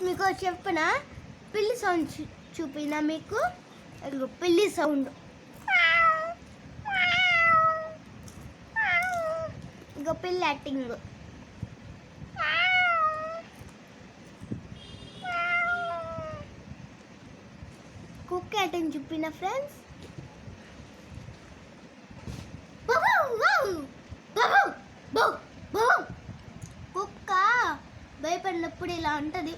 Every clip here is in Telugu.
మీకు చెప్పిన పిల్లి సౌండ్ చూపినా మీకు పిల్లి సౌండ్. ఇక పిల్లి యాక్టింగ్. కుక్క యాక్టింగ్ చూపిన ఫ్రెండ్స్. కుక్క భయపడినప్పుడు ఇలా ఉంటుంది.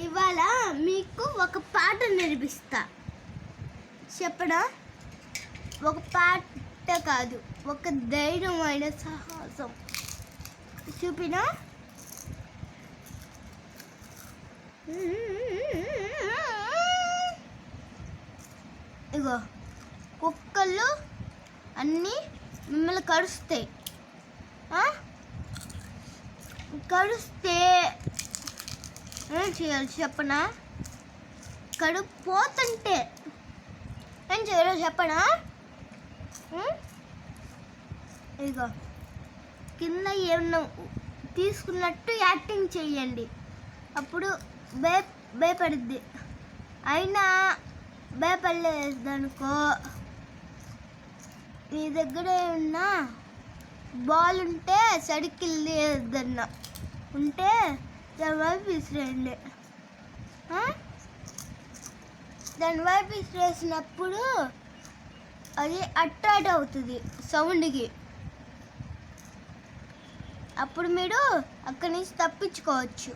ఇవాళ మీకు ఒక పాట నేర్పిస్తా. చెప్పడా? ఒక పాట కాదు, ఒక ధైర్యమైన సాహసం చూపినా. ఇగో కుక్కలు అన్నీ మిమ్మల్ని కరుస్తాయి. కరుస్తే ఏం చేయాలి చెప్పనా? కడుపు పోతుంటే ఏం చేయాలో చెప్పనా? ఇగో కింద ఏమన్నా తీసుకున్నట్టు యాక్టింగ్ చేయండి. అప్పుడు భయపడుద్ది. అయినా భయపడలేదనుకో, నీ దగ్గర ఏమన్నా బాల్ ఉంటే సడికిల్ ఏదన్నా ఉంటే దాని వైపు విసిరేయండి. దాని వైపు విసిరేసినప్పుడు అది అట్రాక్ట్ అవుతుంది సౌండ్కి. అప్పుడు మీరు అక్కడి నుంచి తప్పించుకోవచ్చు.